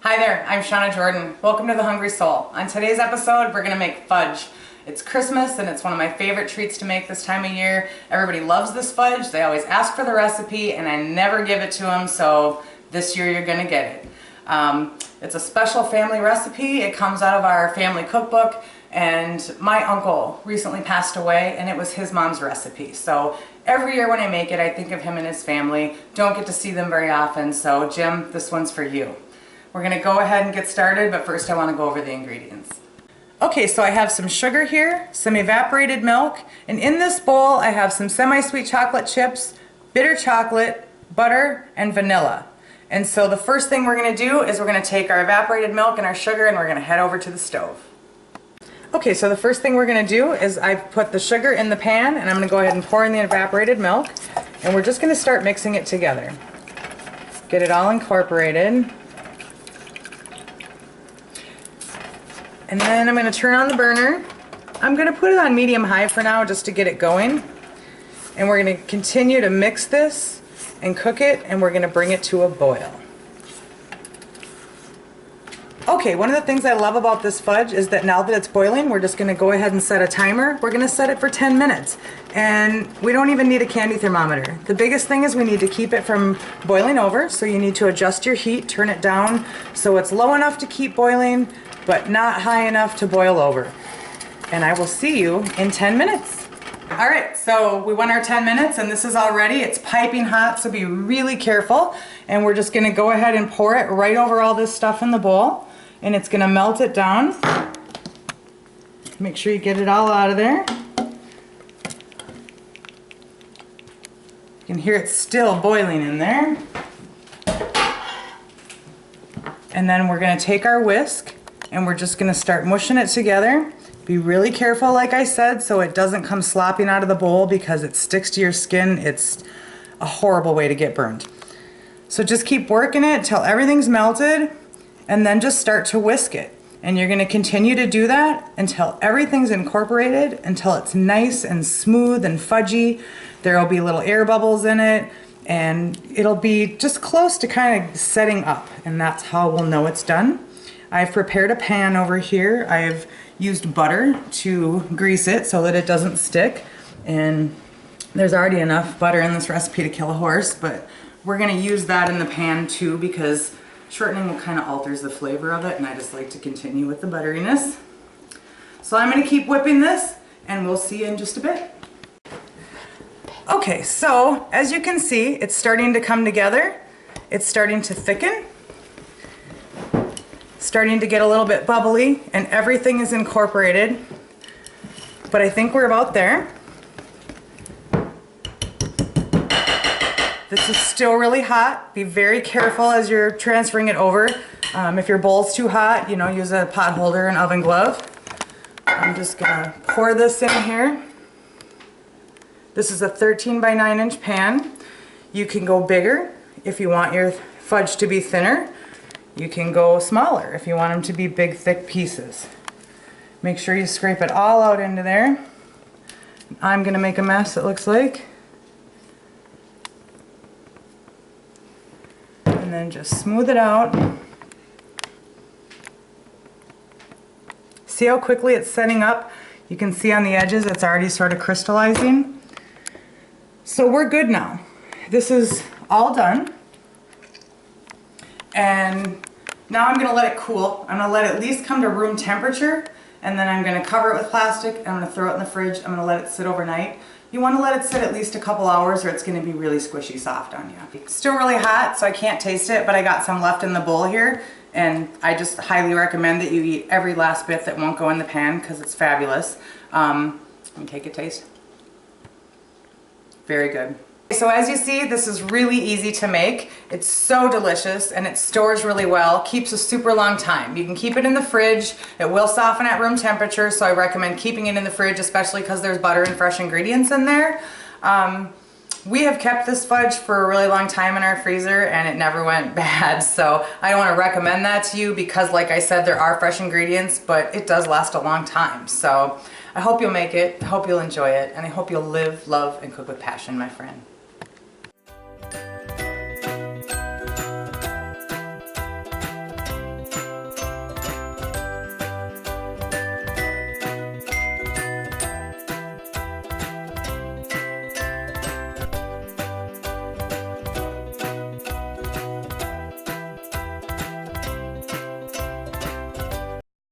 Hi there, I'm Shawna Jordan. Welcome to The Hungry Soul. On today's episode, we're gonna make fudge. It's Christmas and it's one of my favorite treats to make this time of year. Everybody loves this fudge. They always ask for the recipe and I never give it to them, so this year you're gonna get it. It's a special family recipe. It comes out of our family cookbook, and my uncle recently passed away and it was his mom's recipe. So every year when I make it, I think of him and his family. Don't get to see them very often, so Jim, this one's for you. We're gonna go ahead and get started, but first I wanna go over the ingredients. Okay, so I have some sugar here, some evaporated milk, and in this bowl I have some semi-sweet chocolate chips, bitter chocolate, butter, and vanilla. And so the first thing we're gonna do is we're gonna take our evaporated milk and our sugar and we're gonna head over to the stove. Okay, so the first thing we're gonna do is I've put the sugar in the pan and I'm gonna go ahead and pour in the evaporated milk, and we're just gonna start mixing it together. Get it all incorporated. And then I'm going to turn on the burner. I'm going to put it on medium-high for now just to get it going. And we're going to continue to mix this and cook it, and we're going to bring it to a boil. Okay, one of the things I love about this fudge is that now that it's boiling, we're just going to go ahead and set a timer. We're going to set it for 10 minutes. And we don't even need a candy thermometer. The biggest thing is we need to keep it from boiling over, so you need to adjust your heat, turn it down so it's low enough to keep boiling, but not high enough to boil over. And I will see you in 10 minutes. All right, so we went our 10 minutes and this is all ready. It's piping hot, so be really careful. And we're just gonna go ahead and pour it right over all this stuff in the bowl, and it's gonna melt it down. Make sure you get it all out of there. You can hear it still boiling in there. And then we're gonna take our whisk and we're just gonna start mushing it together. Be really careful, like I said, so it doesn't come slopping out of the bowl because it sticks to your skin. It's a horrible way to get burned. So just keep working it till everything's melted, and then just start to whisk it. And you're gonna continue to do that until everything's incorporated, until it's nice and smooth and fudgy. There'll be little air bubbles in it, and it'll be just close to kind of setting up, and that's how we'll know it's done. I've prepared a pan over here. I've used butter to grease it so that it doesn't stick, and there's already enough butter in this recipe to kill a horse, but we're gonna use that in the pan too because shortening will kind of alters the flavor of it, and I just like to continue with the butteriness. So I'm gonna keep whipping this and we'll see you in just a bit. Okay, so as you can see, it's starting to come together. It's starting to thicken. Starting to get a little bit bubbly, and everything is incorporated, but I think we're about there. This is still really hot. Be very careful as you're transferring it over. If your bowl's too hot, use a pot holder and oven glove. I'm just gonna pour this in here. This is a 13 by 9 inch pan. You can go bigger if you want your fudge to be thinner. You can go smaller if you want them to be big, thick pieces. Make sure you scrape it all out into there. I'm gonna make a mess, it looks like. And then just smooth it out. See how quickly it's setting up? You can see on the edges it's already sort of crystallizing. So we're good now. This is all done. And now I'm gonna let it cool. I'm gonna let it at least come to room temperature, and then I'm gonna cover it with plastic, I'm gonna throw it in the fridge, I'm gonna let it sit overnight. You wanna let it sit at least a couple hours or it's gonna be really squishy soft on you. It's still really hot, so I can't taste it, but I got some left in the bowl here, and I just highly recommend that you eat every last bit that won't go in the pan because it's fabulous. Let me take a taste. Very good. So as you see, this is really easy to make. It's so delicious and it stores really well, keeps a super long time. You can keep it in the fridge. It will soften at room temperature, so I recommend keeping it in the fridge, especially because there's butter and fresh ingredients in there. We have kept this fudge for a really long time in our freezer and it never went bad, so I don't want to recommend that to you because, like I said, there are fresh ingredients, but it does last a long time. So I hope you'll make it, I hope you'll enjoy it, and I hope you'll live, love, and cook with passion, my friend.